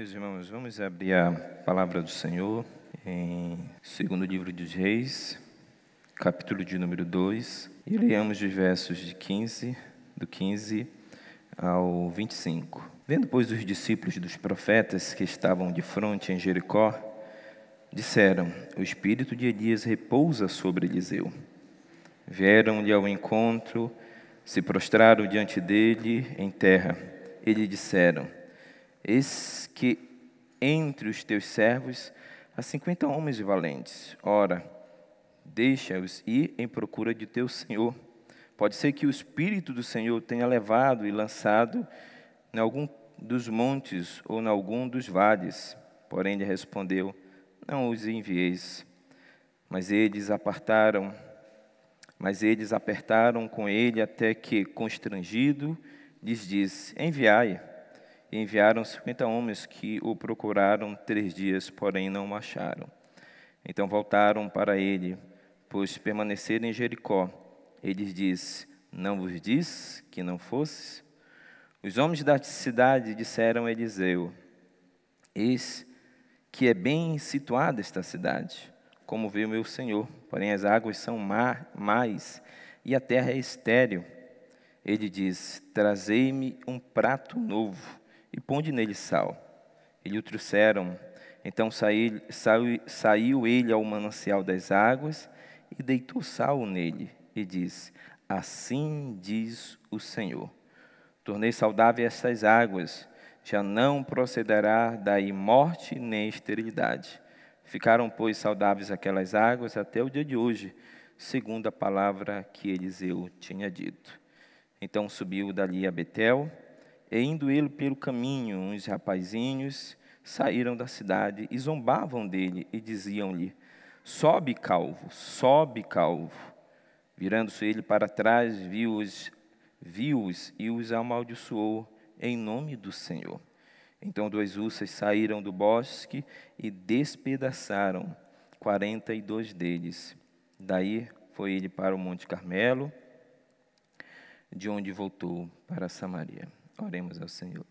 Meus irmãos, vamos abrir a palavra do Senhor em segundo livro dos Reis, capítulo de número 2, e leamos os versos do 15 ao 25. Vendo, pois, os discípulos dos profetas que estavam de frente em Jericó, disseram: o espírito de Elias repousa sobre Eliseu. Vieram-lhe ao encontro, se prostraram diante dele em terra, e lhe disseram: eis que entre os teus servos há 50 homens valentes. Ora, deixa-os ir em procura de teu senhor. Pode ser que o Espírito do Senhor tenha levado e lançado em algum dos montes ou em algum dos vales. Porém, ele respondeu: não os envieis. Mas eles apertaram com ele até que, constrangido, lhes disse: enviai. E enviaram 50 homens que o procuraram 3 dias, porém não o acharam. Então voltaram para ele, pois permaneceram em Jericó. Ele lhes disse: não vos disse que não fosses? Os homens da cidade disseram a Eliseu: eis que é bem situada esta cidade, como vê o meu senhor, porém as águas são mais, e a terra é estéril. Ele diz: trazei-me um prato novo, e ponde nele sal. E lhe o trouxeram. Então saiu ele ao manancial das águas, e deitou sal nele, e disse: assim diz o Senhor: tornei saudáveis estas águas, já não procederá daí morte nem esterilidade. Ficaram, pois, saudáveis aquelas águas até o dia de hoje, segundo a palavra que Eliseu tinha dito. Então subiu dali a Betel, e indo ele pelo caminho, uns rapazinhos saíram da cidade e zombavam dele e diziam-lhe: sobe, calvo, sobe, calvo. Virando-se ele para trás, viu-os e os amaldiçoou em nome do Senhor. Então 2 ursas saíram do bosque e despedaçaram 42 deles. Daí foi ele para o Monte Carmelo, de onde voltou para Samaria. Oremos ao Senhor.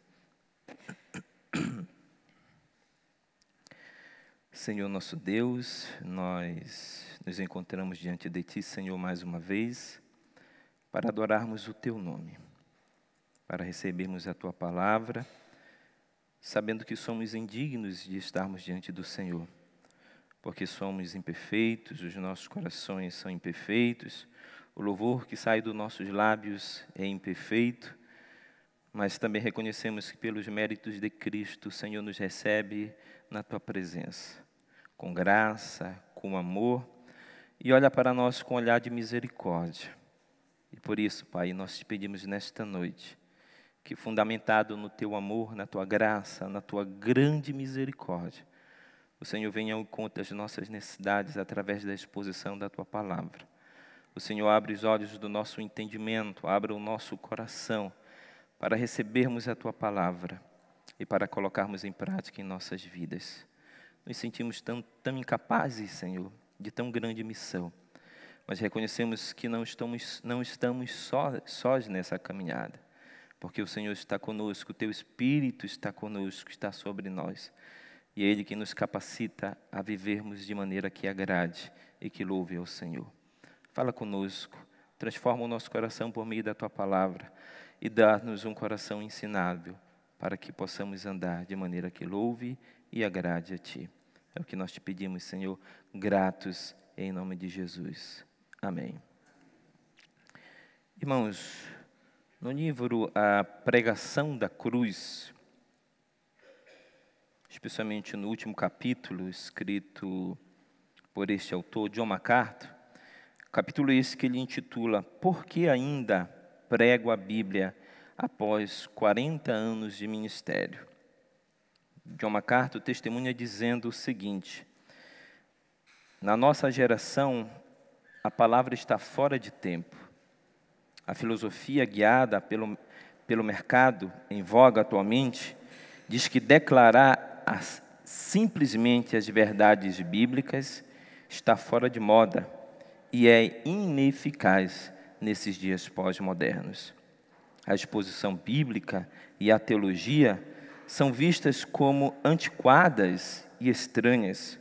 Senhor nosso Deus, nós nos encontramos diante de Ti, Senhor, mais uma vez, para adorarmos o Teu nome, para recebermos a Tua palavra, sabendo que somos indignos de estarmos diante do Senhor, porque somos imperfeitos, os nossos corações são imperfeitos, o louvor que sai dos nossos lábios é imperfeito, mas também reconhecemos que pelos méritos de Cristo, o Senhor nos recebe na Tua presença, com graça, com amor, e olha para nós com um olhar de misericórdia. E por isso, Pai, nós te pedimos nesta noite, que fundamentado no Teu amor, na Tua graça, na Tua grande misericórdia, o Senhor venha ao encontro das nossas necessidades através da exposição da Tua palavra. O Senhor abre os olhos do nosso entendimento, abra o nosso coração, para recebermos a Tua palavra e para colocarmos em prática em nossas vidas. Nos sentimos tão incapazes, Senhor, de tão grande missão, mas reconhecemos que não estamos sós nessa caminhada, porque o Senhor está conosco, o Teu Espírito está conosco, está sobre nós, e é Ele que nos capacita a vivermos de maneira que agrade e que louve ao Senhor. Fala conosco, transforma o nosso coração por meio da Tua palavra, e dá-nos um coração ensinável, para que possamos andar de maneira que louve e agrade a Ti. É o que nós te pedimos, Senhor, gratos em nome de Jesus. Amém. Irmãos, no livro A Pregação da Cruz, especialmente no último capítulo, escrito por este autor, John MacArthur, capítulo esse que ele intitula Por que ainda prego a Bíblia após 40 anos de ministério? John MacArthur testemunha dizendo o seguinte: na nossa geração, a palavra está fora de tempo. A filosofia guiada pelo mercado em voga atualmente diz que declarar simplesmente as verdades bíblicas está fora de moda e é ineficaz nesses dias pós-modernos. A exposição bíblica e a teologia são vistas como antiquadas e estranhas.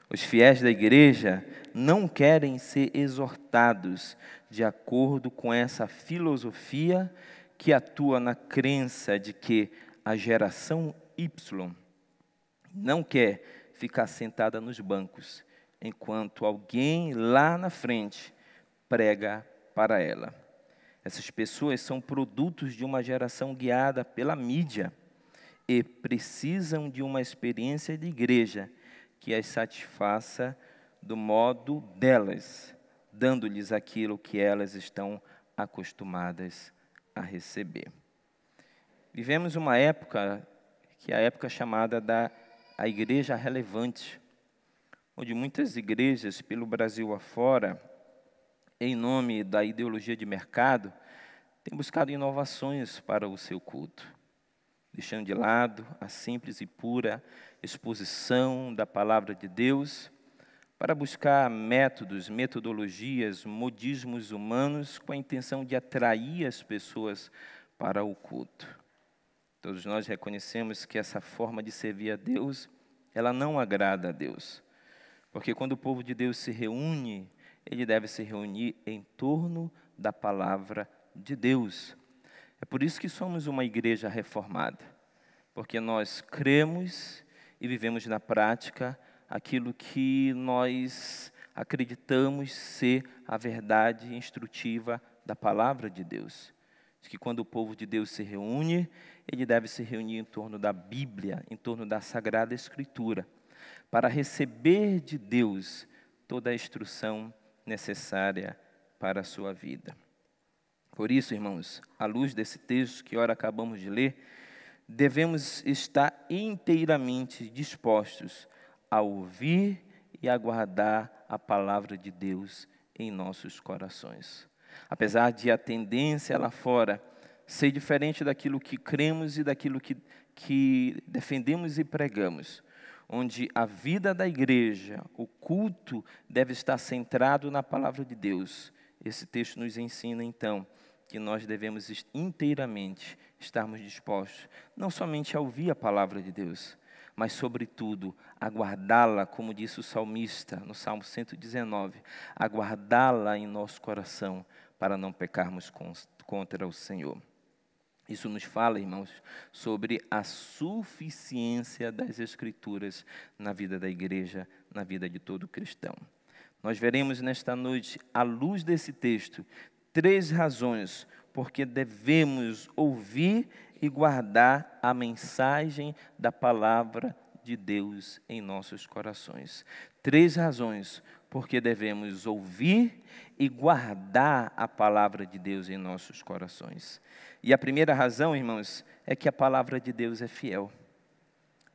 Os fiéis da igreja não querem ser exortados de acordo com essa filosofia que atua na crença de que a geração Y não quer ficar sentada nos bancos, enquanto alguém lá na frente prega para ela. Essas pessoas são produtos de uma geração guiada pela mídia e precisam de uma experiência de igreja que as satisfaça do modo delas, dando-lhes aquilo que elas estão acostumadas a receber. Vivemos uma época, que é a época chamada a igreja relevante, onde muitas igrejas pelo Brasil afora, em nome da ideologia de mercado, têm buscado inovações para o seu culto, deixando de lado a simples e pura exposição da palavra de Deus, para buscar métodos, metodologias, modismos humanos com a intenção de atrair as pessoas para o culto. Todos nós reconhecemos que essa forma de servir a Deus, ela não agrada a Deus. Porque quando o povo de Deus se reúne, ele deve se reunir em torno da palavra de Deus. É por isso que somos uma igreja reformada. Porque nós cremos e vivemos na prática aquilo que nós acreditamos ser a verdade instrutiva da palavra de Deus. De que quando o povo de Deus se reúne, ele deve se reunir em torno da Bíblia, em torno da Sagrada Escritura, para receber de Deus toda a instrução necessária para a sua vida. Por isso, irmãos, à luz desse texto que ora acabamos de ler, devemos estar inteiramente dispostos a ouvir e a guardar a palavra de Deus em nossos corações. Apesar de a tendência lá fora ser diferente daquilo que cremos e daquilo que defendemos e pregamos, onde a vida da igreja, o culto, deve estar centrado na palavra de Deus. Esse texto nos ensina, então, que nós devemos inteiramente estarmos dispostos, não somente a ouvir a palavra de Deus, mas, sobretudo, a guardá-la, como disse o salmista, no Salmo 119, a guardá-la em nosso coração, para não pecarmos contra o Senhor. Isso nos fala, irmãos, sobre a suficiência das Escrituras na vida da igreja, na vida de todo cristão. Nós veremos nesta noite, à luz desse texto, 3 razões porque devemos ouvir e guardar a mensagem da palavra de Deus em nossos corações. 3 razões porque devemos ouvir e guardar a palavra de Deus em nossos corações. E a primeira razão, irmãos, é que a palavra de Deus é fiel.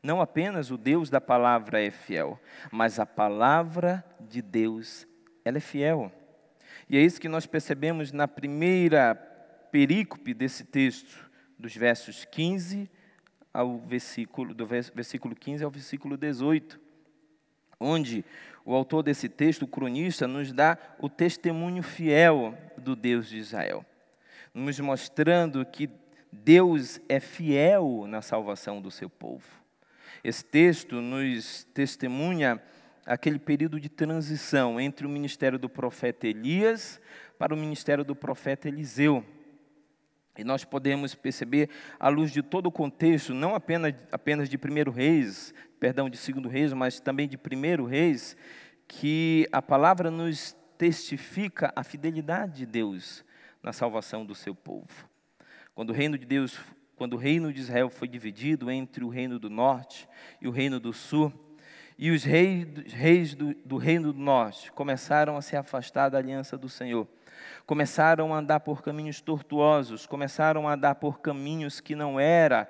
Não apenas o Deus da palavra é fiel, mas a palavra de Deus, ela é fiel. E é isso que nós percebemos na primeira perícope desse texto, dos versos 15 ao versículo 15 ao versículo 18, onde o autor desse texto, o cronista, nos dá o testemunho fiel do Deus de Israel, nos mostrando que Deus é fiel na salvação do seu povo. Esse texto nos testemunha aquele período de transição entre o ministério do profeta Elias para o ministério do profeta Eliseu. E nós podemos perceber, à luz de todo o contexto, não apenas de 2 Reis, mas também de 1 Reis, que a palavra nos testifica a fidelidade de Deus na salvação do seu povo. Quando o reino de Israel foi dividido entre o reino do norte e o reino do sul, e os reis do reino do norte começaram a se afastar da aliança do Senhor, começaram a andar por caminhos tortuosos, começaram a andar por caminhos que não era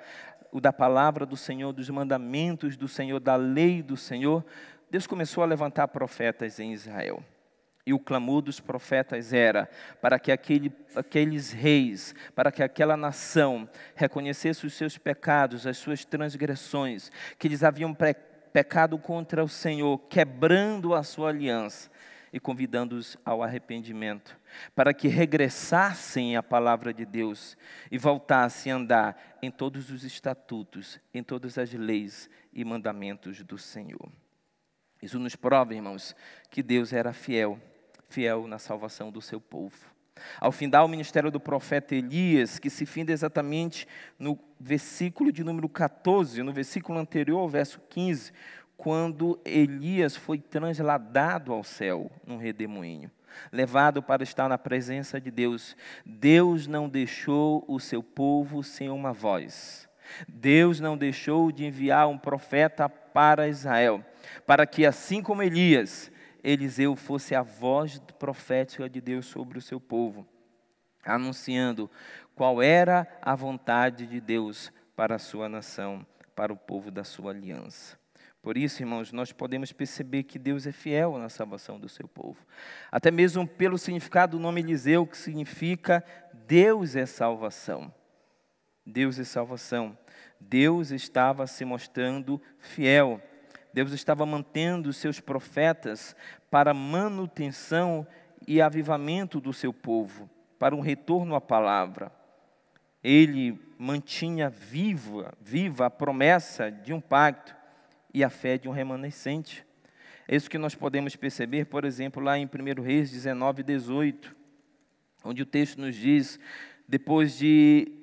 o da palavra do Senhor, dos mandamentos do Senhor, da lei do Senhor. Deus começou a levantar profetas em Israel. E o clamor dos profetas era para que aqueles reis, para que aquela nação reconhecesse os seus pecados, as suas transgressões, que eles haviam pecado contra o Senhor, quebrando a sua aliança. e convidando-os ao arrependimento, para que regressassem à palavra de Deus e voltassem a andar em todos os estatutos, em todas as leis e mandamentos do Senhor. Isso nos prova, irmãos, que Deus era fiel na salvação do seu povo. Ao findar o ministério do profeta Elias, que se finda exatamente no versículo de número 14, no versículo anterior ao verso 15, quando Elias foi transladado ao céu num redemoinho, levado para estar na presença de Deus. Deus não deixou o seu povo sem uma voz. Deus não deixou de enviar um profeta para Israel, para que assim como Elias, Eliseu fosse a voz profética de Deus sobre o seu povo, anunciando qual era a vontade de Deus para a sua nação, para o povo da sua aliança. Por isso, irmãos, nós podemos perceber que Deus é fiel na salvação do seu povo. Até mesmo pelo significado do nome Eliseu, que significa Deus é salvação. Deus é salvação. Deus estava se mostrando fiel. Deus estava mantendo os seus profetas para manutenção e avivamento do seu povo, para um retorno à palavra. Ele mantinha viva a promessa de um pacto e a fé de um remanescente. É isso que nós podemos perceber, por exemplo, lá em 1 Reis 19, 18, onde o texto nos diz, depois de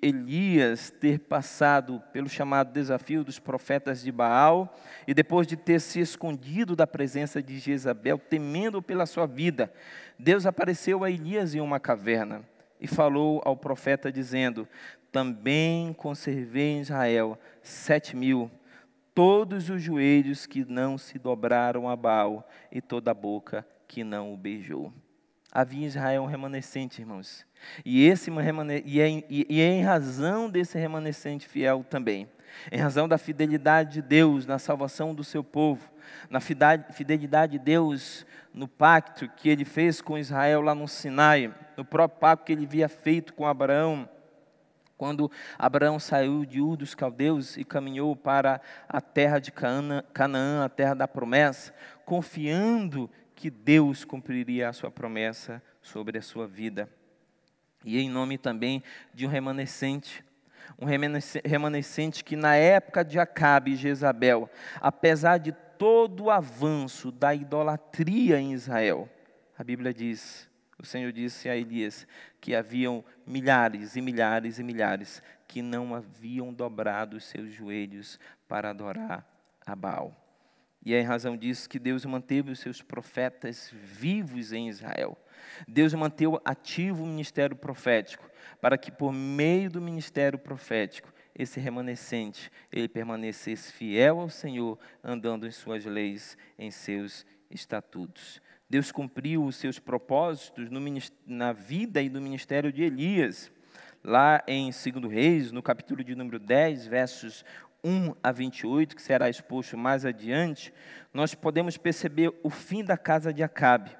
Elias ter passado pelo chamado desafio dos profetas de Baal, e depois de ter se escondido da presença de Jezabel, temendo pela sua vida, Deus apareceu a Elias em uma caverna e falou ao profeta dizendo: também conservei em Israel 7.000, todos os joelhos que não se dobraram a Baal e toda a boca que não o beijou. Havia em Israel um remanescente, irmãos. E é em razão desse remanescente fiel também, em razão da fidelidade de Deus na salvação do seu povo, na fidelidade de Deus no pacto que Ele fez com Israel lá no Sinai, no próprio pacto que Ele havia feito com Abraão, quando Abraão saiu de Ur dos Caldeus e caminhou para a terra de Canaã, a terra da promessa, confiando que Deus cumpriria a sua promessa sobre a sua vida. E em nome também de um remanescente que na época de Acabe e Jezabel, apesar de todo o avanço da idolatria em Israel, a Bíblia diz, o Senhor disse a Elias, que haviam milhares e milhares e milhares que não haviam dobrado os seus joelhos para adorar a Baal. E é em razão disso que Deus manteve os seus profetas vivos em Israel. Deus manteve ativo o ministério profético, para que por meio do ministério profético, esse remanescente, ele permanecesse fiel ao Senhor, andando em suas leis, em seus estatutos. Deus cumpriu os seus propósitos na vida e no ministério de Elias. Lá em 2 Reis, no capítulo de número 10, versos 1 a 28, que será exposto mais adiante, nós podemos perceber o fim da casa de Acabe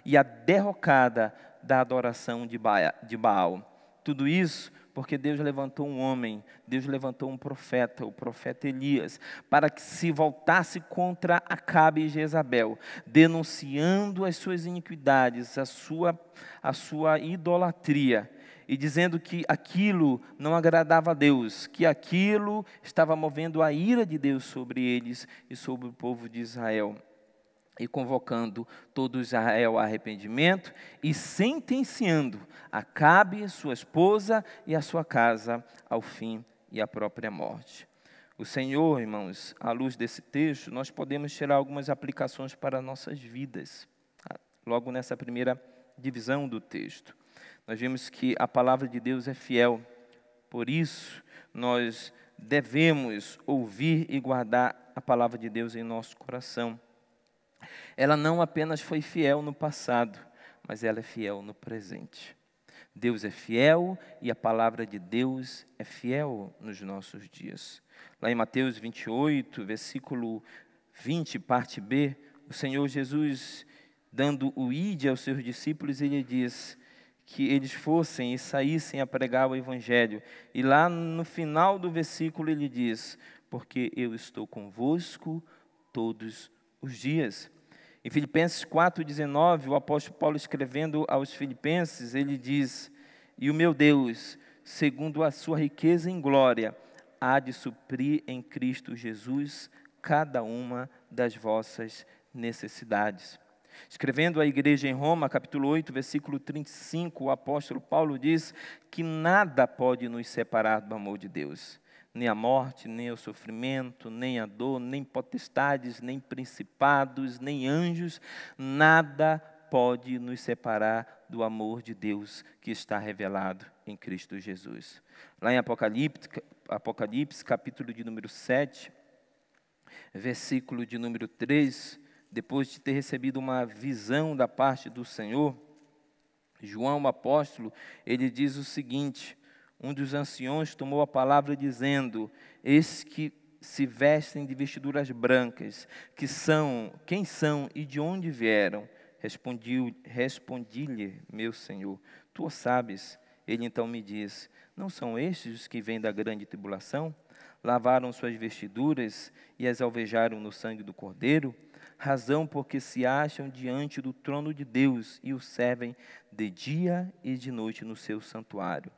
e a derrocada da adoração de Baal. Tudo isso porque Deus levantou um homem, Deus levantou um profeta, o profeta Elias, para que se voltasse contra Acabe e Jezabel, denunciando as suas iniquidades, a sua idolatria, e dizendo que aquilo não agradava a Deus, que aquilo estava movendo a ira de Deus sobre eles e sobre o povo de Israel, e convocando todo Israel a arrependimento e sentenciando Acabe, sua esposa e a sua casa ao fim e à própria morte. O Senhor, irmãos, à luz desse texto, nós podemos tirar algumas aplicações para nossas vidas, logo nessa primeira divisão do texto. Nós vemos que a palavra de Deus é fiel, por isso nós devemos ouvir e guardar a palavra de Deus em nosso coração. Ela não apenas foi fiel no passado, mas ela é fiel no presente. Deus é fiel e a palavra de Deus é fiel nos nossos dias. Lá em Mateus 28, versículo 20, parte B, o Senhor Jesus, dando o ide aos seus discípulos, ele diz que eles fossem e saíssem a pregar o Evangelho. E lá no final do versículo ele diz: porque eu estou convosco todos os dias. Em Filipenses 4,19, o apóstolo Paulo, escrevendo aos filipenses, ele diz: e o meu Deus, segundo a sua riqueza em glória, há de suprir em Cristo Jesus cada uma das vossas necessidades. Escrevendo à igreja em Roma, capítulo 8, versículo 35, o apóstolo Paulo diz que nada pode nos separar do amor de Deus. Nem a morte, nem o sofrimento, nem a dor, nem potestades, nem principados, nem anjos, nada pode nos separar do amor de Deus que está revelado em Cristo Jesus. Lá em Apocalipse, capítulo de número 7, versículo de número 3, depois de ter recebido uma visão da parte do Senhor, João, o apóstolo, ele diz o seguinte: um dos anciões tomou a palavra dizendo: eis que se vestem de vestiduras brancas, quem são e de onde vieram? Respondi-lhe, meu Senhor, tu o sabes. Ele então me diz: não são estes os que vêm da grande tribulação? Lavaram suas vestiduras e as alvejaram no sangue do Cordeiro? Razão porque se acham diante do trono de Deus e o servem de dia e de noite no seu santuário.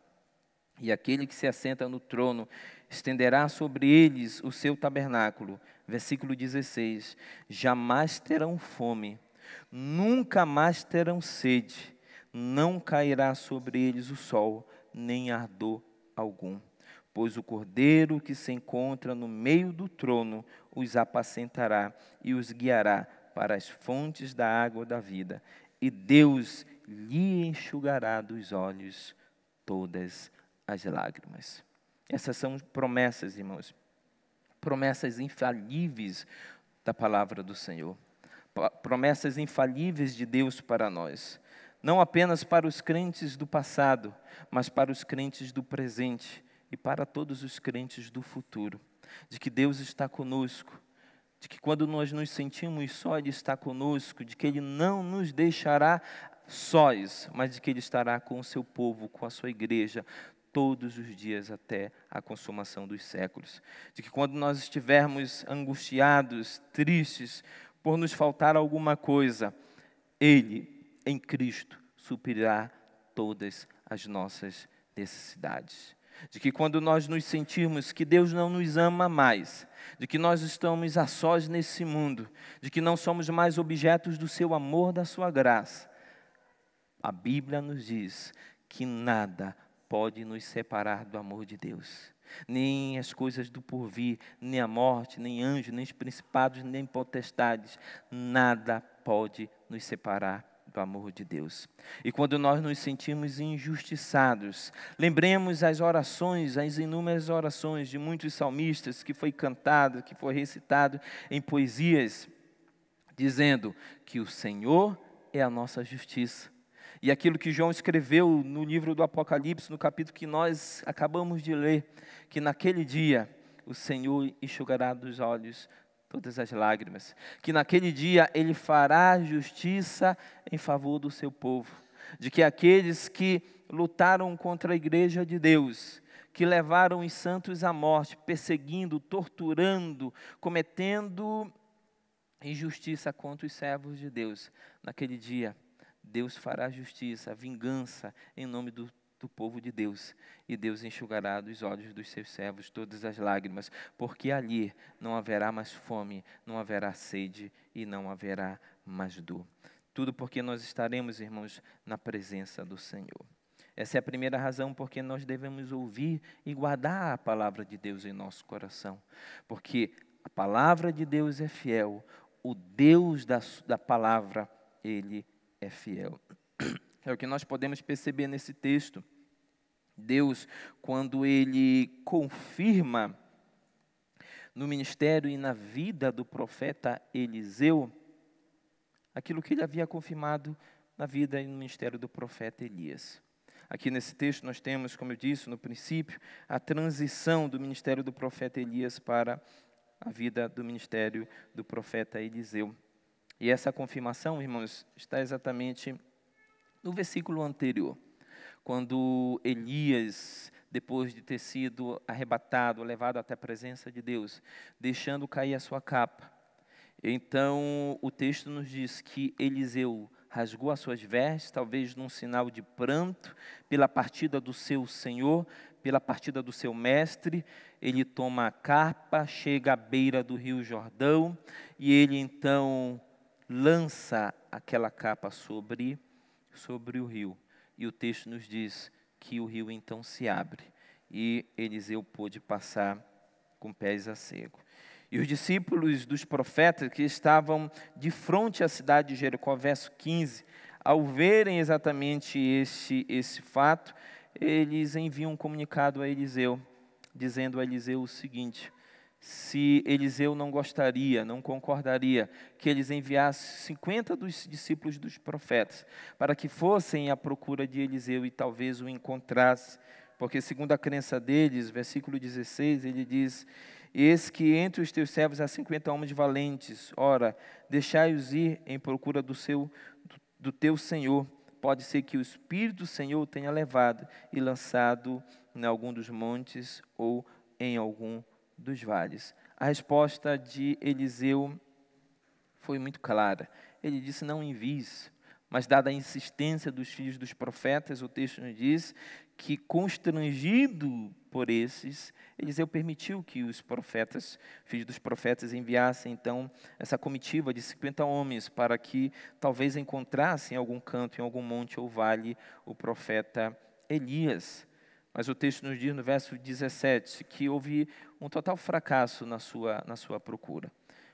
E aquele que se assenta no trono estenderá sobre eles o seu tabernáculo. Versículo 16: jamais terão fome, nunca mais terão sede, não cairá sobre eles o sol, nem ardor algum. Pois o Cordeiro que se encontra no meio do trono os apacentará e os guiará para as fontes da água da vida. E Deus lhe enxugará dos olhos todas as lágrimas. Essas são promessas, irmãos, promessas infalíveis da palavra do Senhor, promessas infalíveis de Deus para nós, não apenas para os crentes do passado, mas para os crentes do presente e para todos os crentes do futuro, de que Deus está conosco, de que quando nós nos sentimos só, Ele está conosco, de que Ele não nos deixará sós, mas de que Ele estará com o seu povo, com a sua igreja, todos os dias até a consumação dos séculos. De que quando nós estivermos angustiados, tristes, por nos faltar alguma coisa, Ele, em Cristo, suprirá todas as nossas necessidades. De que quando nós nos sentirmos que Deus não nos ama mais, de que nós estamos a sós nesse mundo, de que não somos mais objetos do seu amor, da sua graça, a Bíblia nos diz que nada pode nos separar do amor de Deus. Nem as coisas do porvir, nem a morte, nem anjos, nem os principados, nem potestades, nada pode nos separar do amor de Deus. E quando nós nos sentimos injustiçados, lembremos as orações, as inúmeras orações de muitos salmistas que foi cantado, que foi recitado em poesias, dizendo que o Senhor é a nossa justiça. E aquilo que João escreveu no livro do Apocalipse, no capítulo que nós acabamos de ler, que naquele dia o Senhor enxugará dos olhos todas as lágrimas, que naquele dia Ele fará justiça em favor do seu povo, de que aqueles que lutaram contra a igreja de Deus, que levaram os santos à morte, perseguindo, torturando, cometendo injustiça contra os servos de Deus, naquele dia Deus fará justiça, vingança em nome do povo de Deus, e Deus enxugará dos olhos dos seus servos todas as lágrimas, porque ali não haverá mais fome, não haverá sede e não haverá mais dor. Tudo porque nós estaremos, irmãos, na presença do Senhor. Essa é a primeira razão porque nós devemos ouvir e guardar a palavra de Deus em nosso coração, porque a palavra de Deus é fiel, o Deus da palavra, Ele é fiel. É o que nós podemos perceber nesse texto. Deus, quando Ele confirma no ministério e na vida do profeta Eliseu, aquilo que Ele havia confirmado na vida e no ministério do profeta Elias. Aqui nesse texto nós temos, como eu disse no princípio, a transição do ministério do profeta Elias para a vida do ministério do profeta Eliseu. E essa confirmação, irmãos, está exatamente no versículo anterior, quando Elias, depois de ter sido arrebatado, levado até a presença de Deus, deixando cair a sua capa, Então, o texto nos diz que Eliseu rasgou as suas vestes, talvez num sinal de pranto, pela partida do seu senhor, pela partida do seu mestre. Ele toma a capa, chega à beira do rio Jordão, e ele então lança aquela capa sobre o rio. E o texto nos diz que o rio então se abre, e Eliseu pôde passar com pés a seco. E os discípulos dos profetas que estavam de frente à cidade de Jericó, verso 15, ao verem exatamente esse fato, eles enviam um comunicado a Eliseu, dizendo a Eliseu o seguinte: se Eliseu não gostaria, não concordaria que eles enviassem 50 dos discípulos dos profetas, para que fossem à procura de Eliseu e talvez o encontrassem, porque segundo a crença deles, versículo 16, ele diz: eis que entre os teus servos há 50 homens valentes, ora, deixai-os ir em procura do teu Senhor. Pode ser que o Espírito do Senhor o tenha levado e lançado em algum dos montes ou em algum dos vales. A resposta de Eliseu foi muito clara. Ele disse: não envies. Mas dada a insistência dos filhos dos profetas, o texto nos diz que, constrangido por esses, Eliseu permitiu que os profetas, filhos dos profetas, enviassem então essa comitiva de 50 homens para que talvez encontrassem em algum canto, em algum monte ou vale, o profeta Elias. Mas o texto nos diz no verso 17 que houve um total fracasso na sua procura.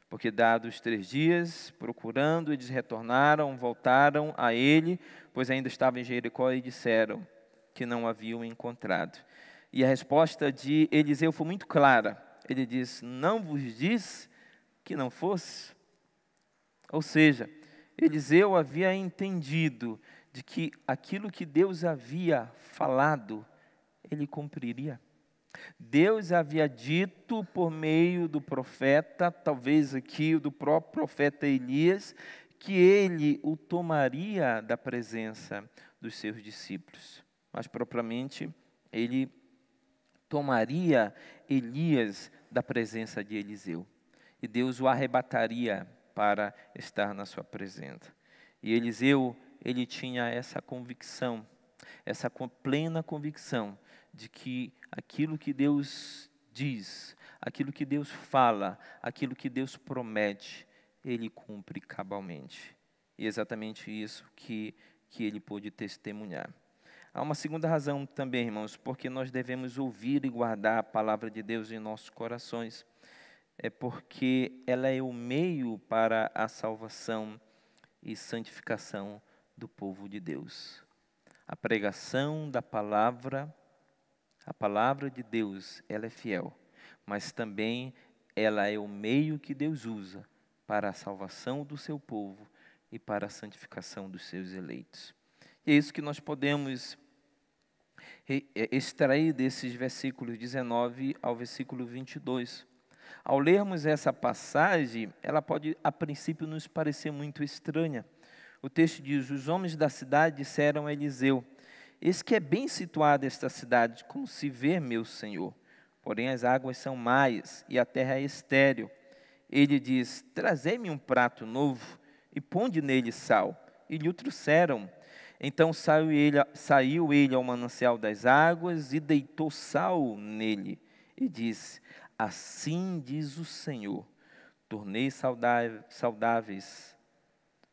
Porque dados 3 dias procurando, eles retornaram, voltaram a ele, pois ainda estava em Jericó, e disseram que não haviam encontrado. E a resposta de Eliseu foi muito clara. Ele disse: não vos disse que não fosse? Ou seja, Eliseu havia entendido de que aquilo que Deus havia falado, ele cumpriria. Deus havia dito por meio do profeta, talvez aqui do próprio profeta Elias, que ele o tomaria da presença dos seus discípulos. Mas propriamente, ele tomaria Elias da presença de Eliseu. E Deus o arrebataria para estar na sua presença. E Eliseu, ele tinha essa convicção, essa plena convicção de que aquilo que Deus diz, aquilo que Deus fala, aquilo que Deus promete, ele cumpre cabalmente. E é exatamente isso que ele pôde testemunhar. Há uma segunda razão também, irmãos, porque nós devemos ouvir e guardar a palavra de Deus em nossos corações. É porque ela é o meio para a salvação e santificação do povo de Deus. A pregação da palavra, a palavra de Deus, ela é fiel, mas também ela é o meio que Deus usa para a salvação do seu povo e para a santificação dos seus eleitos. E é isso que nós podemos extrair desses versículos 19 ao versículo 22. Ao lermos essa passagem, ela pode a princípio nos parecer muito estranha. O texto diz: os homens da cidade disseram a Eliseu: eis que é bem situada esta cidade, como se vê, meu senhor. Porém as águas são más e a terra é estéril. Ele diz: trazei-me um prato novo e ponde nele sal. E lhe o trouxeram. Então saiu ele ao manancial das águas e deitou sal nele. E disse: assim diz o Senhor, tornei saudáveis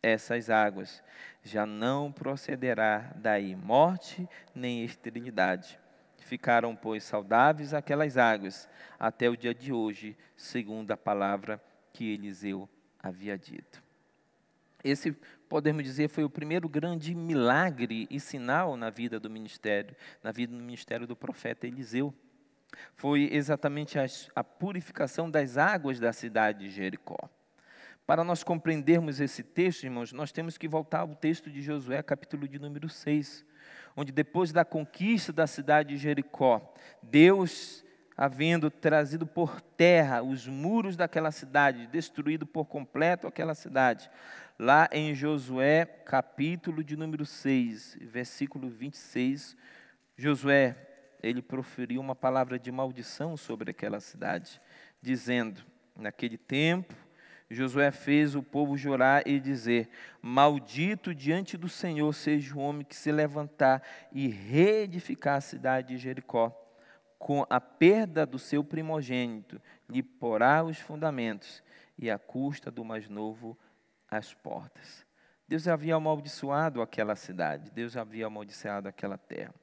essas águas, já não procederá daí morte nem esterilidade. Ficaram, pois, saudáveis aquelas águas, até o dia de hoje, segundo a palavra que Eliseu havia dito. Esse, podemos dizer, foi o primeiro grande milagre e sinal na vida do ministério do profeta Eliseu. Foi exatamente a purificação das águas da cidade de Jericó. Para nós compreendermos esse texto, irmãos, nós temos que voltar ao texto de Josué, capítulo de número 6, onde depois da conquista da cidade de Jericó, Deus, havendo trazido por terra os muros daquela cidade, destruído por completo aquela cidade, lá em Josué, capítulo de número 6, versículo 26, Josué, ele proferiu uma palavra de maldição sobre aquela cidade, dizendo: naquele tempo Josué fez o povo jurar e dizer: maldito diante do Senhor seja o homem que se levantar e reedificar a cidade de Jericó. Com a perda do seu primogênito, lhe porá os fundamentos, e à custa do mais novo as portas. Deus havia amaldiçoado aquela cidade, Deus havia amaldiçoado aquela terra.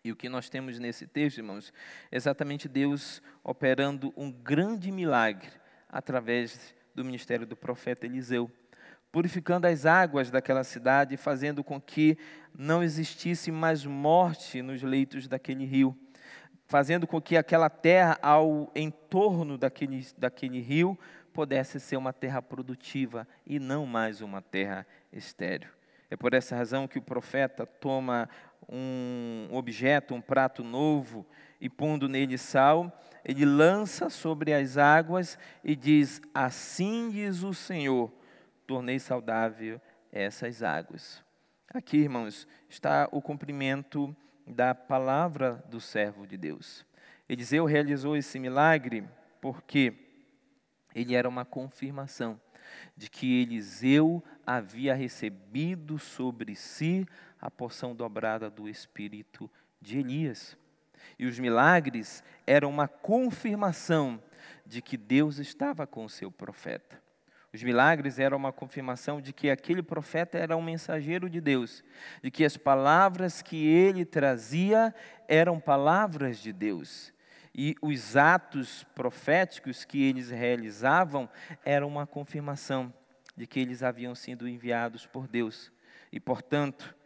E o que nós temos nesse texto, irmãos, é exatamente Deus operando um grande milagre através do ministério do profeta Eliseu, purificando as águas daquela cidade, fazendo com que não existisse mais morte nos leitos daquele rio, fazendo com que aquela terra ao entorno daquele rio pudesse ser uma terra produtiva e não mais uma terra estéril. É por essa razão que o profeta toma um objeto, um prato novo, e pondo nele sal, ele lança sobre as águas e diz: assim diz o Senhor, tornei saudável essas águas. Aqui, irmãos, está o cumprimento da palavra do servo de Deus. Eliseu realizou esse milagre porque ele era uma confirmação de que Eliseu havia recebido sobre si a porção dobrada do Espírito de Elias. E os milagres eram uma confirmação de que Deus estava com o seu profeta. Os milagres eram uma confirmação de que aquele profeta era um mensageiro de Deus, de que as palavras que ele trazia eram palavras de Deus. E os atos proféticos que eles realizavam eram uma confirmação de que eles haviam sido enviados por Deus. E, portanto,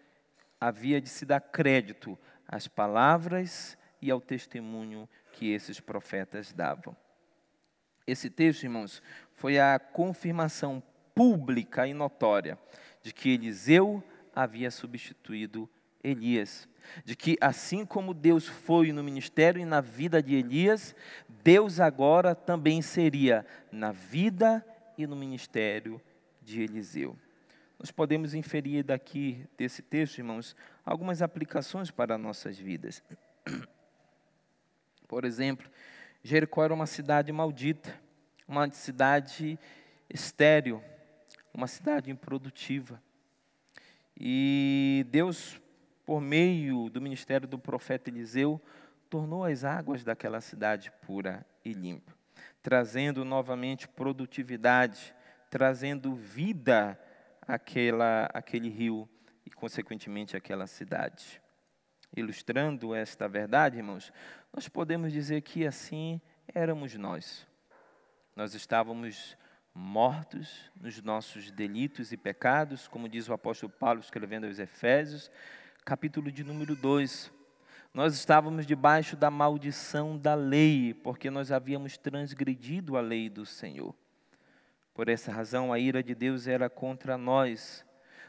havia de se dar crédito às palavras e ao testemunho que esses profetas davam. Esse texto, irmãos, foi a confirmação pública e notória de que Eliseu havia substituído Elias. De que assim como Deus foi no ministério e na vida de Elias, Deus agora também seria na vida e no ministério de Eliseu. Nós podemos inferir daqui, desse texto, irmãos, algumas aplicações para nossas vidas. Por exemplo, Jericó era uma cidade maldita, uma cidade estéril, uma cidade improdutiva. E Deus, por meio do ministério do profeta Eliseu, tornou as águas daquela cidade pura e limpa, trazendo novamente produtividade, trazendo vida àquele rio e, consequentemente, àquela cidade. Ilustrando esta verdade, irmãos, nós podemos dizer que assim éramos nós. Nós estávamos mortos nos nossos delitos e pecados, como diz o apóstolo Paulo escrevendo aos Efésios, capítulo de número 2. Nós estávamos debaixo da maldição da lei, porque nós havíamos transgredido a lei do Senhor. Por essa razão, a ira de Deus era contra nós.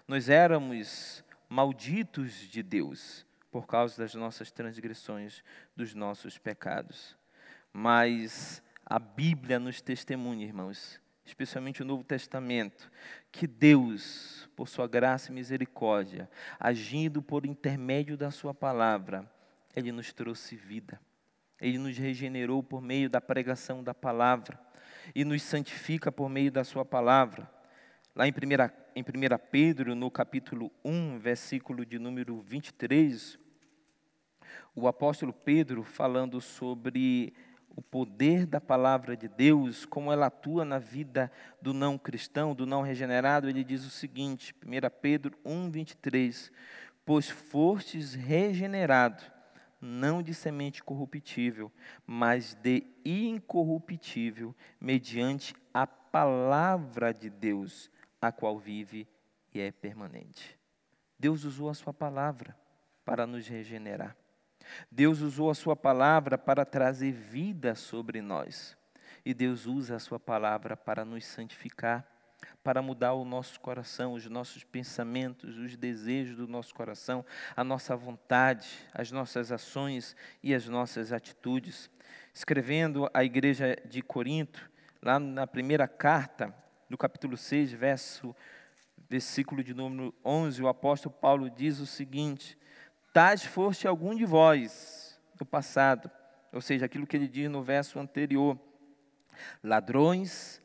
Nós éramos malditos de Deus por causa das nossas transgressões, dos nossos pecados. Mas a Bíblia nos testemunha, irmãos, especialmente o Novo Testamento, que Deus, por sua graça e misericórdia, agindo por intermédio da sua palavra, Ele nos trouxe vida. Ele nos regenerou por meio da pregação da palavra e nos santifica por meio da sua palavra. Lá em 1 Pedro, no capítulo 1, versículo de número 23, o apóstolo Pedro, falando sobre o poder da palavra de Deus, como ela atua na vida do não cristão, do não regenerado, ele diz o seguinte, 1 Pedro 1, 23, pois fostes regenerado, não de semente corruptível, mas de incorruptível, mediante a palavra de Deus, a qual vive e é permanente. Deus usou a sua palavra para nos regenerar. Deus usou a sua palavra para trazer vida sobre nós. E Deus usa a sua palavra para nos santificar, para mudar o nosso coração, os nossos pensamentos, os desejos do nosso coração, a nossa vontade, as nossas ações e as nossas atitudes. Escrevendo à igreja de Corinto, lá na primeira carta, no capítulo 6, versículo de número 11, o apóstolo Paulo diz o seguinte: tais foste algum de vós no passado, ou seja, aquilo que ele diz no verso anterior, ladrões,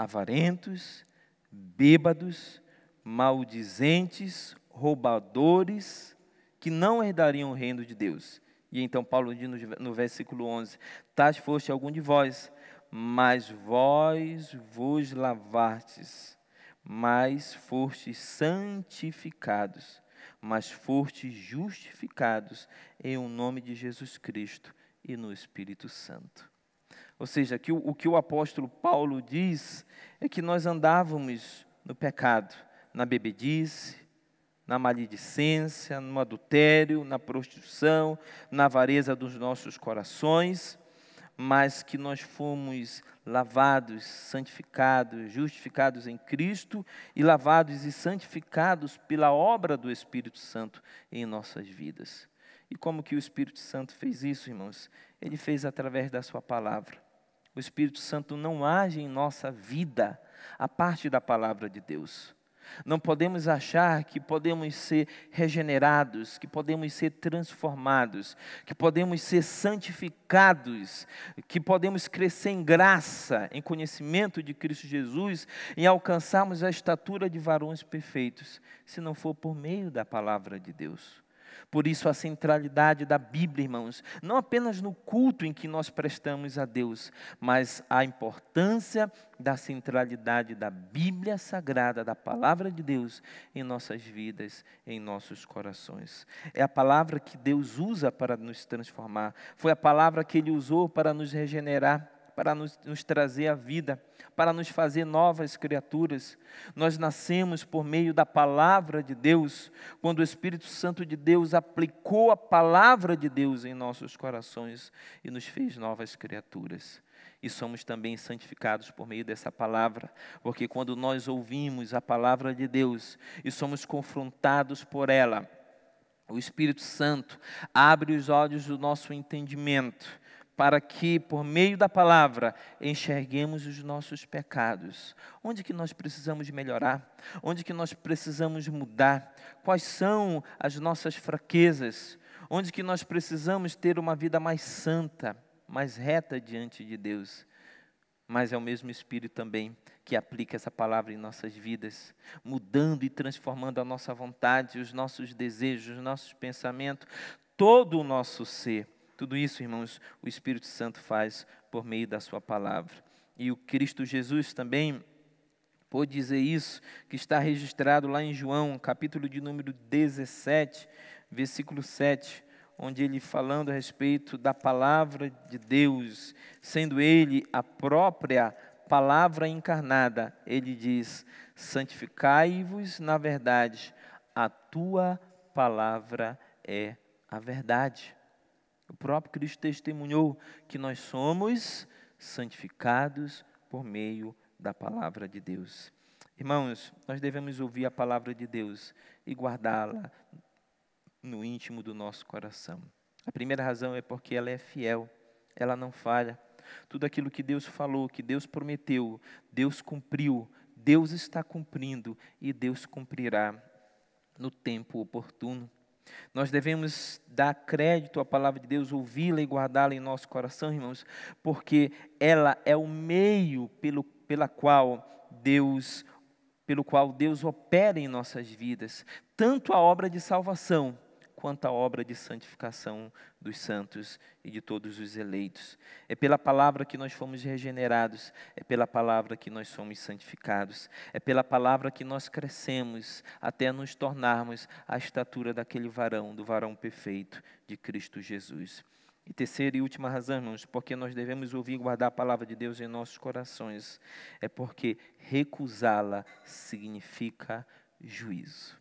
avarentos, bêbados, maldizentes, roubadores, que não herdariam o reino de Deus. E então Paulo diz no versículo 11, tais foste algum de vós, mas vós vos lavastes, mas fostes santificados, mas fostes justificados em o nome de Jesus Cristo e no Espírito Santo. Ou seja, o que o apóstolo Paulo diz é que nós andávamos no pecado, na bebedice, na maledicência, no adultério, na prostituição, na avareza dos nossos corações, mas que nós fomos lavados, santificados, justificados em Cristo e lavados e santificados pela obra do Espírito Santo em nossas vidas. E como que o Espírito Santo fez isso, irmãos? Ele fez através da sua palavra. O Espírito Santo não age em nossa vida a parte da palavra de Deus. Não podemos achar que podemos ser regenerados, que podemos ser transformados, que podemos ser santificados, que podemos crescer em graça, em conhecimento de Cristo Jesus, em alcançarmos a estatura de varões perfeitos, se não for por meio da palavra de Deus. Por isso a centralidade da Bíblia, irmãos, não apenas no culto em que nós prestamos a Deus, mas a importância da centralidade da Bíblia Sagrada, da Palavra de Deus em nossas vidas, em nossos corações. É a palavra que Deus usa para nos transformar, foi a palavra que Ele usou para nos regenerar, para nos trazer a vida, para nos fazer novas criaturas. Nós nascemos por meio da palavra de Deus, quando o Espírito Santo de Deus aplicou a palavra de Deus em nossos corações e nos fez novas criaturas. E somos também santificados por meio dessa palavra, porque quando nós ouvimos a palavra de Deus e somos confrontados por ela, o Espírito Santo abre os olhos do nosso entendimento, para que, por meio da palavra, enxerguemos os nossos pecados. Onde que nós precisamos melhorar? Onde que nós precisamos mudar? Quais são as nossas fraquezas? Onde que nós precisamos ter uma vida mais santa, mais reta diante de Deus? Mas é o mesmo Espírito também que aplica essa palavra em nossas vidas, mudando e transformando a nossa vontade, os nossos desejos, os nossos pensamentos, todo o nosso ser. Tudo isso, irmãos, o Espírito Santo faz por meio da sua palavra. E o Cristo Jesus também pôde dizer isso, que está registrado lá em João, capítulo de número 17, versículo 7, onde ele falando a respeito da palavra de Deus, sendo ele a própria palavra encarnada, ele diz, santificai-vos na verdade, a tua palavra é a verdade. O próprio Cristo testemunhou que nós somos santificados por meio da palavra de Deus. Irmãos, nós devemos ouvir a palavra de Deus e guardá-la no íntimo do nosso coração. A primeira razão é porque ela é fiel, ela não falha. Tudo aquilo que Deus falou, que Deus prometeu, Deus cumpriu, Deus está cumprindo e Deus cumprirá no tempo oportuno. Nós devemos dar crédito à palavra de Deus, ouvi-la e guardá-la em nosso coração, irmãos, porque ela é o meio pelo qual Deus opera em nossas vidas, tanto a obra de salvação, quanto a obra de santificação dos santos e de todos os eleitos. É pela palavra que nós fomos regenerados, é pela palavra que nós somos santificados, é pela palavra que nós crescemos até nos tornarmos a estatura daquele varão, do varão perfeito de Cristo Jesus. E terceira e última razão, irmãos, porque nós devemos ouvir e guardar a palavra de Deus em nossos corações, é porque recusá-la significa juízo.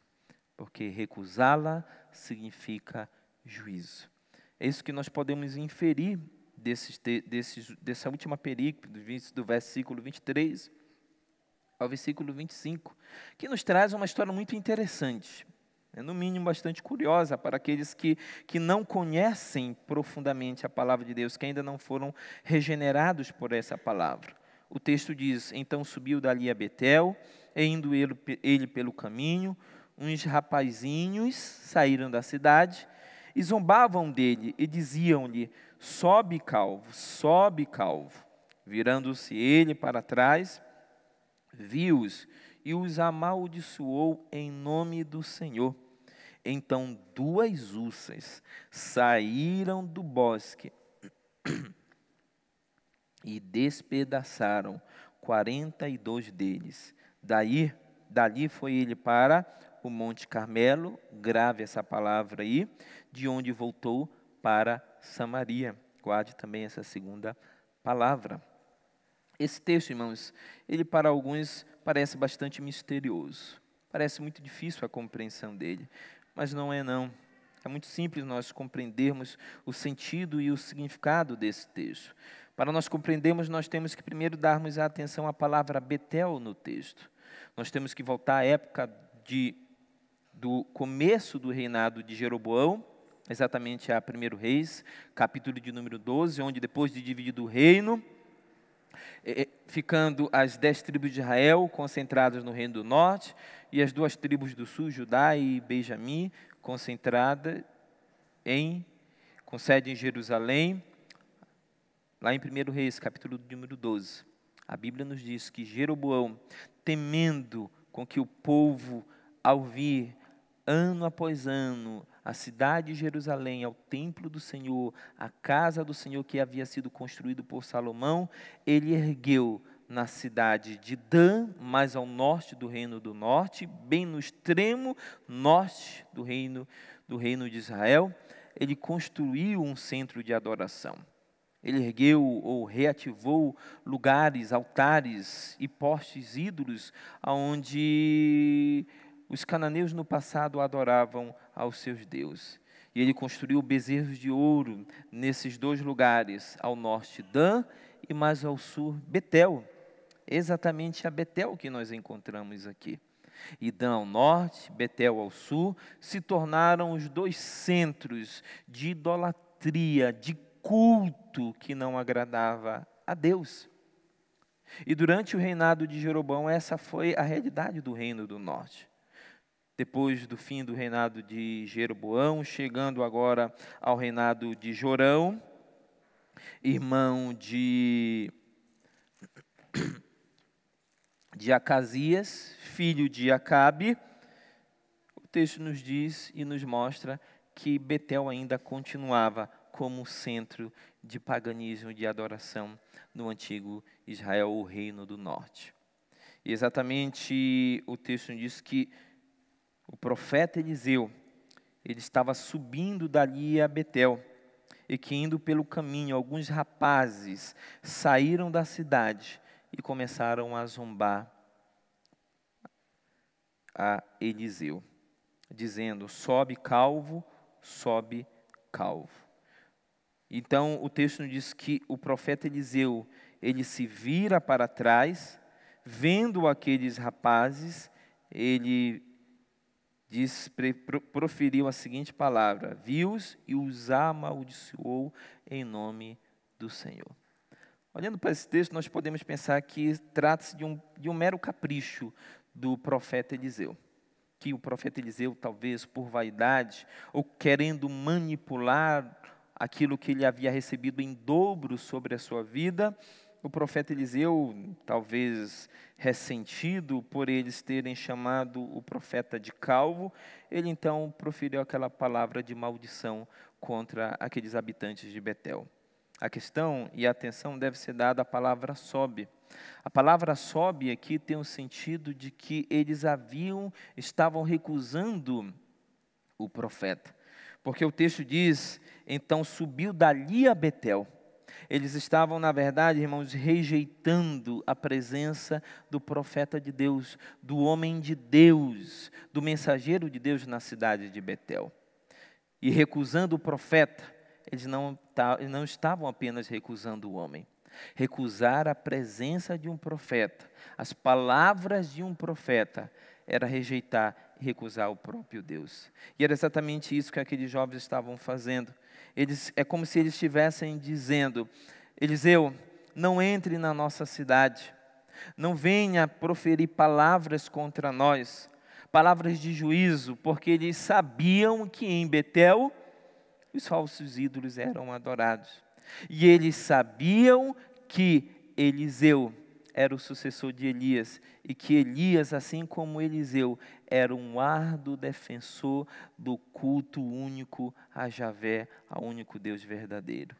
Porque recusá-la significa juízo. É isso que nós podemos inferir dessa última perícope, do versículo 23 ao versículo 25, que nos traz uma história muito interessante, no mínimo bastante curiosa para aqueles que não conhecem profundamente a palavra de Deus, que ainda não foram regenerados por essa palavra. O texto diz, então subiu dali a Betel, e indo ele pelo caminho, uns rapazinhos saíram da cidade e zombavam dele e diziam-lhe, sobe calvo, sobe calvo. Virando-se ele para trás, viu-os e os amaldiçoou em nome do Senhor. Então 2 ursas saíram do bosque e despedaçaram 42 deles. Dali foi ele para o Monte Carmelo, grave essa palavra aí, de onde voltou para Samaria. Guarde também essa segunda palavra. Esse texto, irmãos, ele para alguns parece bastante misterioso. Parece muito difícil a compreensão dele, mas não é não. É muito simples nós compreendermos o sentido e o significado desse texto. Para nós compreendermos, nós temos que primeiro darmos a atenção à palavra Betel no texto. Nós temos que voltar à época do começo do reinado de Jeroboão, exatamente a 1 Reis, capítulo de número 12, onde depois de dividido o reino, ficando as 10 tribos de Israel concentradas no reino do norte, e as 2 tribos do sul, Judá e Benjamim, concentradas com sede em Jerusalém. Lá em 1 Reis, capítulo de número 12, a Bíblia nos diz que Jeroboão, temendo com que o povo, ao vir ano após ano, a cidade de Jerusalém, ao templo do Senhor, a casa do Senhor que havia sido construído por Salomão, ele ergueu na cidade de Dan, mais ao norte do reino do norte, bem no extremo norte do reino de Israel, ele construiu um centro de adoração. Ele ergueu ou reativou lugares, altares e postes ídolos, onde os cananeus no passado adoravam aos seus deuses. E ele construiu bezerros de ouro nesses 2 lugares, ao norte Dan e mais ao sul Betel. Exatamente a Betel que nós encontramos aqui. E Dan ao norte, Betel ao sul, se tornaram os 2 centros de idolatria, de culto que não agradava a Deus. E durante o reinado de Jeroboão, essa foi a realidade do reino do norte. Depois do fim do reinado de Jeroboão, chegando agora ao reinado de Jorão, irmão de Acasias, filho de Acabe, o texto nos diz e nos mostra que Betel ainda continuava como centro de paganismo, de adoração no antigo Israel, o reino do norte. E exatamente o texto diz que o profeta Eliseu, ele estava subindo dali a Betel, e que indo pelo caminho, alguns rapazes saíram da cidade e começaram a zombar a Eliseu, dizendo: sobe calvo, sobe calvo. Então o texto nos diz que o profeta Eliseu, ele se vira para trás, vendo aqueles rapazes, ele proferiu a seguinte palavra: viu-os e os amaldiçoou em nome do Senhor. Olhando para esse texto, nós podemos pensar que trata-se de um mero capricho do profeta Eliseu. Que o profeta Eliseu, talvez por vaidade, ou querendo manipular aquilo que ele havia recebido em dobro sobre a sua vida, o profeta Eliseu, talvez ressentido por eles terem chamado o profeta de calvo, ele então proferiu aquela palavra de maldição contra aqueles habitantes de Betel. A questão e a atenção deve ser dada à palavra sobe. A palavra sobe aqui tem o sentido de que eles estavam recusando o profeta. Porque o texto diz: então subiu dali a Betel. Eles estavam, na verdade, irmãos, rejeitando a presença do profeta de Deus, do homem de Deus, do mensageiro de Deus na cidade de Betel. E recusando o profeta, eles não estavam apenas recusando o homem. Recusar a presença de um profeta, as palavras de um profeta, era rejeitar e recusar o próprio Deus. E era exatamente isso que aqueles jovens estavam fazendo. É como se eles estivessem dizendo: Eliseu, não entre na nossa cidade, não venha proferir palavras contra nós, palavras de juízo, porque eles sabiam que em Betel os falsos ídolos eram adorados. E eles sabiam que Eliseu era o sucessor de Elias, e que Elias, assim como Eliseu, era um árduo defensor do culto único a Javé, ao único Deus verdadeiro.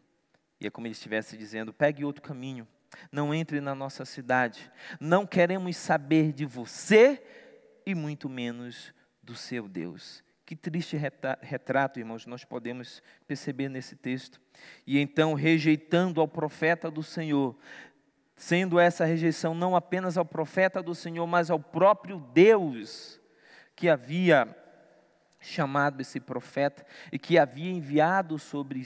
E é como ele estivesse dizendo: pegue outro caminho, não entre na nossa cidade, não queremos saber de você e muito menos do seu Deus. Que triste retrato, irmãos, nós podemos perceber nesse texto. E então, rejeitando ao profeta do Senhor, sendo essa rejeição não apenas ao profeta do Senhor, mas ao próprio Deus, que havia chamado esse profeta e que havia enviado sobre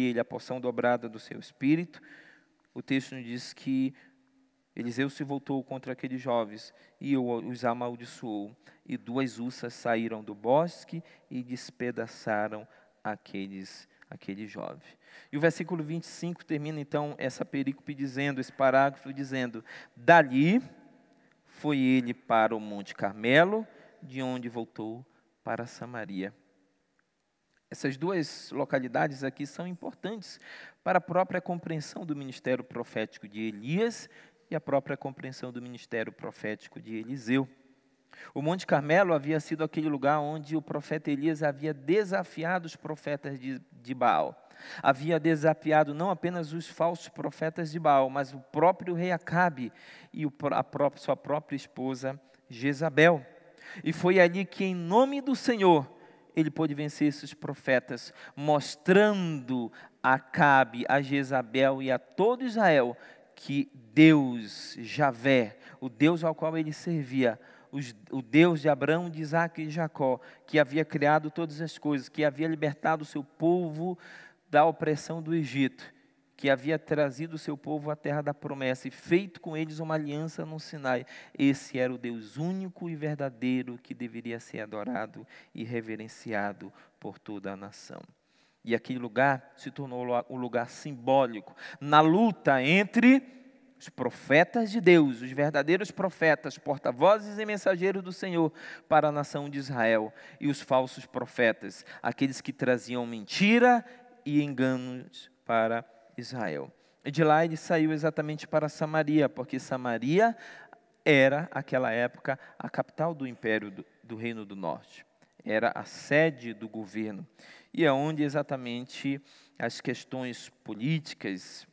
ele a porção dobrada do seu espírito, o texto nos diz que Eliseu se voltou contra aqueles jovens e os amaldiçoou, e 2 ursas saíram do bosque e despedaçaram aqueles jovens. E o versículo 25 termina então essa perícope dizendo, esse parágrafo dizendo: dali foi ele para o Monte Carmelo, de onde voltou para Samaria. Essas 2 localidades aqui são importantes para a própria compreensão do ministério profético de Elias e a própria compreensão do ministério profético de Eliseu. O Monte Carmelo havia sido aquele lugar onde o profeta Elias havia desafiado os profetas de Baal. Havia desafiado não apenas os falsos profetas de Baal, mas o próprio rei Acabe e sua própria esposa Jezabel. E foi ali que, em nome do Senhor, ele pôde vencer esses profetas, mostrando a Acabe, a Jezabel e a todo Israel que Deus, Javé, o Deus ao qual ele servia, o Deus de Abraão, de Isaac e de Jacó, que havia criado todas as coisas, que havia libertado o seu povo da opressão do Egito, que havia trazido o seu povo à terra da promessa e feito com eles uma aliança no Sinai. Esse era o Deus único e verdadeiro que deveria ser adorado e reverenciado por toda a nação. E aquele lugar se tornou um lugar simbólico na luta entre os profetas de Deus, os verdadeiros profetas, porta-vozes e mensageiros do Senhor para a nação de Israel, e os falsos profetas, aqueles que traziam mentira e enganos para Israel. E de lá ele saiu exatamente para Samaria, porque Samaria era, naquela época, a capital do império do Reino do Norte. Era a sede do governo. E é onde exatamente as questões políticas,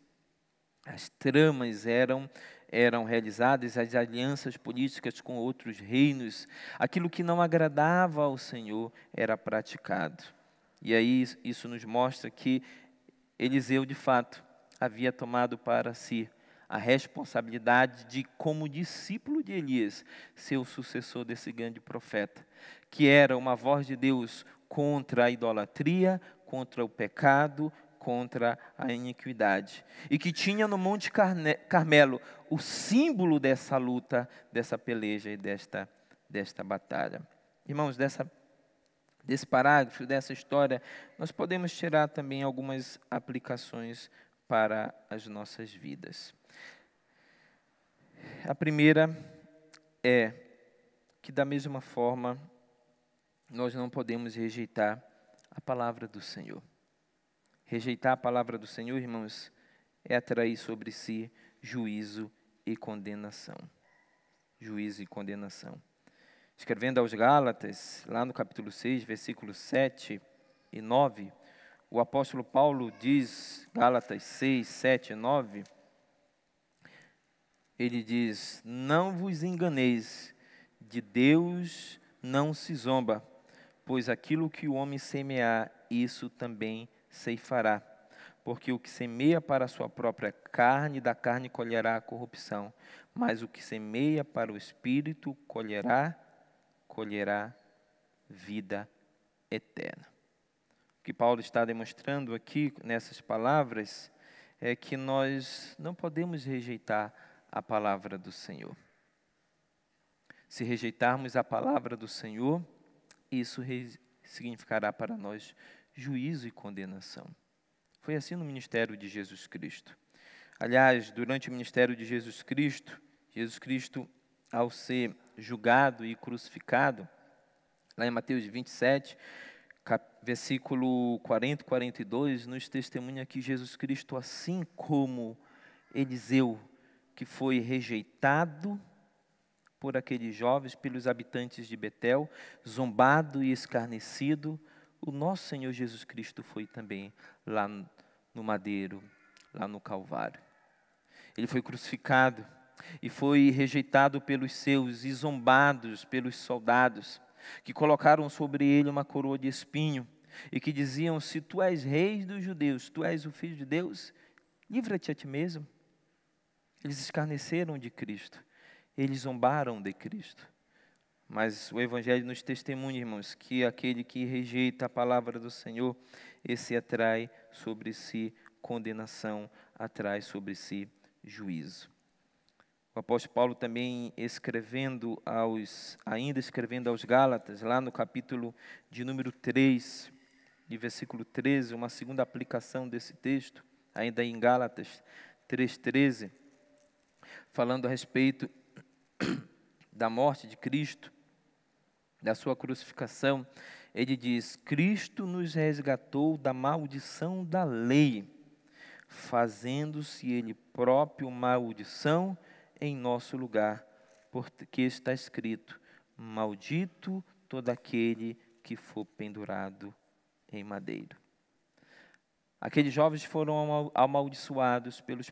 as tramas eram realizadas, as alianças políticas com outros reinos, aquilo que não agradava ao Senhor era praticado. E aí isso nos mostra que Eliseu, de fato, havia tomado para si a responsabilidade de, como discípulo de Elias, ser o sucessor desse grande profeta, que era uma voz de Deus contra a idolatria, contra o pecado, contra a iniquidade. E que tinha no Monte Carmelo o símbolo dessa luta, dessa peleja e desta batalha. Irmãos, desse parágrafo, dessa história, nós podemos tirar também algumas aplicações para as nossas vidas. A primeira é que, da mesma forma, nós não podemos rejeitar a palavra do Senhor. Rejeitar a palavra do Senhor, irmãos, é atrair sobre si juízo e condenação. Juízo e condenação. Escrevendo aos Gálatas, lá no capítulo 6, versículos 7 e 9, o apóstolo Paulo diz, Gálatas 6, 7 e 9, ele diz: não vos enganeis, de Deus não se zomba, pois aquilo que o homem semear, isso também ceifará. Porque o que semeia para a sua própria carne, da carne colherá a corrupção, mas o que semeia para o Espírito colherá vida eterna. O que Paulo está demonstrando aqui nessas palavras é que nós não podemos rejeitar a palavra do Senhor. Se rejeitarmos a palavra do Senhor, isso significará para nós juízo e condenação. Foi assim no ministério de Jesus Cristo. Aliás, durante o ministério de Jesus Cristo, ao ser julgado e crucificado, lá em Mateus 27, versículo 40 e 42, nos testemunha que Jesus Cristo, assim como Eliseu, que foi rejeitado por aqueles jovens, pelos habitantes de Betel, zombado e escarnecido, o nosso Senhor Jesus Cristo foi também lá no madeiro, lá no Calvário. Ele foi crucificado e foi rejeitado pelos seus e zombados pelos soldados, que colocaram sobre ele uma coroa de espinho e que diziam: se tu és rei dos judeus, tu és o filho de Deus, livra-te a ti mesmo. Eles escarneceram de Cristo, eles zombaram de Cristo. Mas o Evangelho nos testemunha, irmãos, que aquele que rejeita a palavra do Senhor, esse atrai sobre si condenação, atrai sobre si juízo. O apóstolo Paulo também ainda escrevendo aos Gálatas, lá no capítulo de número 3, de versículo 13, uma segunda aplicação desse texto, ainda em Gálatas 3,13, falando a respeito da morte de Cristo, da sua crucificação, ele diz: Cristo nos resgatou da maldição da lei, fazendo-se ele próprio maldição em nosso lugar, porque está escrito: maldito todo aquele que for pendurado em madeiro. Aqueles jovens foram amaldiçoados pelo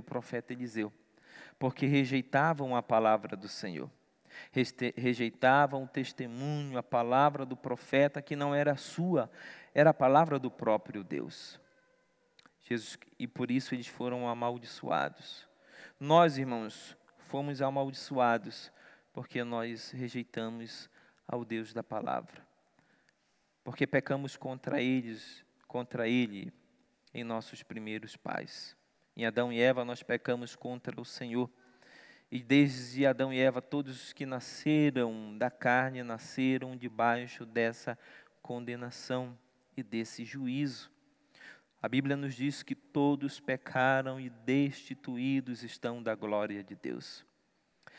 profeta Eliseu, porque rejeitavam a palavra do Senhor. Rejeitavam o testemunho, a palavra do profeta, que não era sua, era a palavra do próprio Deus. E por isso eles foram amaldiçoados. Nós, irmãos, fomos amaldiçoados porque nós rejeitamos ao Deus da palavra. Porque pecamos contra Ele em nossos primeiros pais. Em Adão e Eva nós pecamos contra o Senhor. E desde Adão e Eva, todos os que nasceram da carne, nasceram debaixo dessa condenação e desse juízo. A Bíblia nos diz que todos pecaram e destituídos estão da glória de Deus.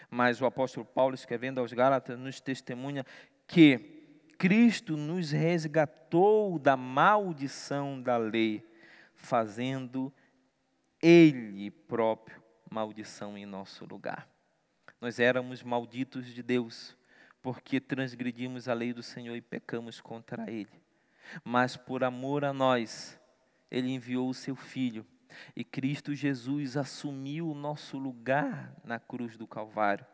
Mas o apóstolo Paulo, escrevendo aos Gálatas, nos testemunha que Cristo nos resgatou da maldição da lei, fazendo Ele próprio maldição em nosso lugar. Nós éramos malditos de Deus, porque transgredimos a lei do Senhor e pecamos contra Ele. Mas por amor a nós, Ele enviou o seu Filho, e Cristo Jesus assumiu o nosso lugar na cruz do Calvário,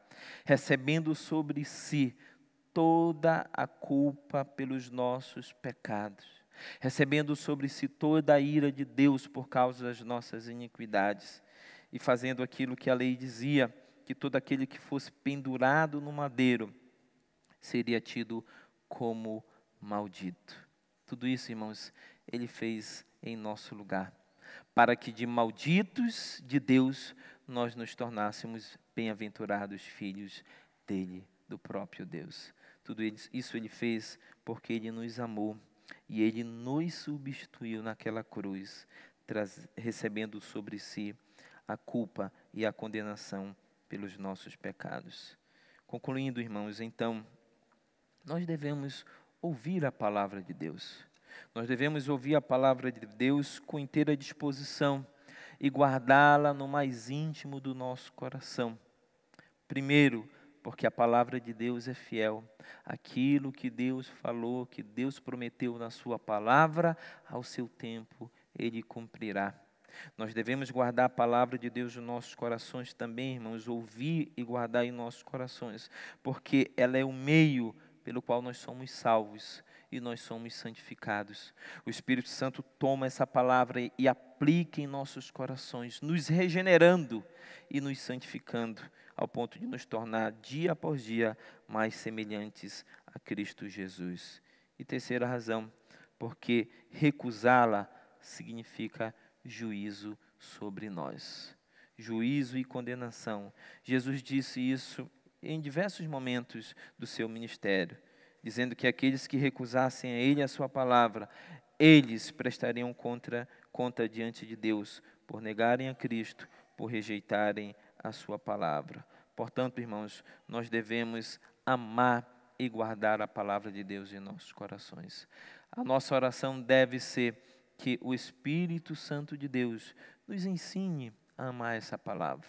recebendo sobre si toda a culpa pelos nossos pecados, recebendo sobre si toda a ira de Deus por causa das nossas iniquidades, e fazendo aquilo que a lei dizia, que todo aquele que fosse pendurado no madeiro seria tido como maldito. Tudo isso, irmãos, Ele fez em nosso lugar, para que de malditos de Deus nós nos tornássemos bem-aventurados filhos dEle, do próprio Deus. Tudo isso Ele fez porque Ele nos amou e Ele nos substituiu naquela cruz, recebendo sobre si a culpa e a condenação pelos nossos pecados. Concluindo, irmãos, então, nós devemos ouvir a palavra de Deus. Nós devemos ouvir a palavra de Deus com inteira disposição e guardá-la no mais íntimo do nosso coração. Primeiro, porque a palavra de Deus é fiel. Aquilo que Deus falou, que Deus prometeu na sua palavra, ao seu tempo Ele cumprirá. Nós devemos guardar a palavra de Deus nos nossos corações também, irmãos, ouvir e guardar em nossos corações, porque ela é o meio pelo qual nós somos salvos e nós somos santificados. O Espírito Santo toma essa palavra e aplica em nossos corações, nos regenerando e nos santificando, ao ponto de nos tornar dia após dia mais semelhantes a Cristo Jesus. E terceira razão, porque recusá-la significa juízo sobre nós. Juízo e condenação. Jesus disse isso em diversos momentos do seu ministério, dizendo que aqueles que recusassem a Ele a sua palavra, eles prestariam conta diante de Deus, por negarem a Cristo, por rejeitarem a sua palavra. Portanto, irmãos, nós devemos amar e guardar a palavra de Deus em nossos corações. A nossa oração deve ser que o Espírito Santo de Deus nos ensine a amar essa palavra.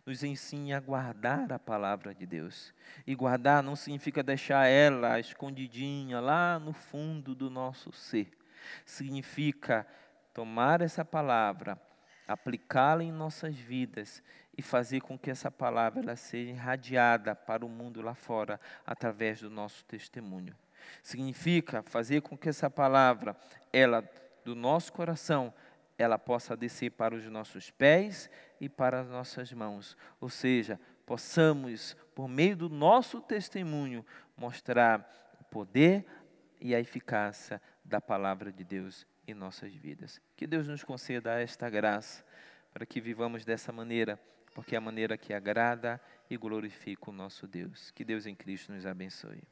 Nos ensine a guardar a palavra de Deus. E guardar não significa deixar ela escondidinha lá no fundo do nosso ser. Significa tomar essa palavra, aplicá-la em nossas vidas e fazer com que essa palavra ela seja irradiada para o mundo lá fora através do nosso testemunho. Significa fazer com que essa palavra, ela do nosso coração, ela possa descer para os nossos pés e para as nossas mãos. Ou seja, possamos, por meio do nosso testemunho, mostrar o poder e a eficácia da palavra de Deus em nossas vidas. Que Deus nos conceda esta graça, para que vivamos dessa maneira, porque é a maneira que agrada e glorifica o nosso Deus. Que Deus em Cristo nos abençoe.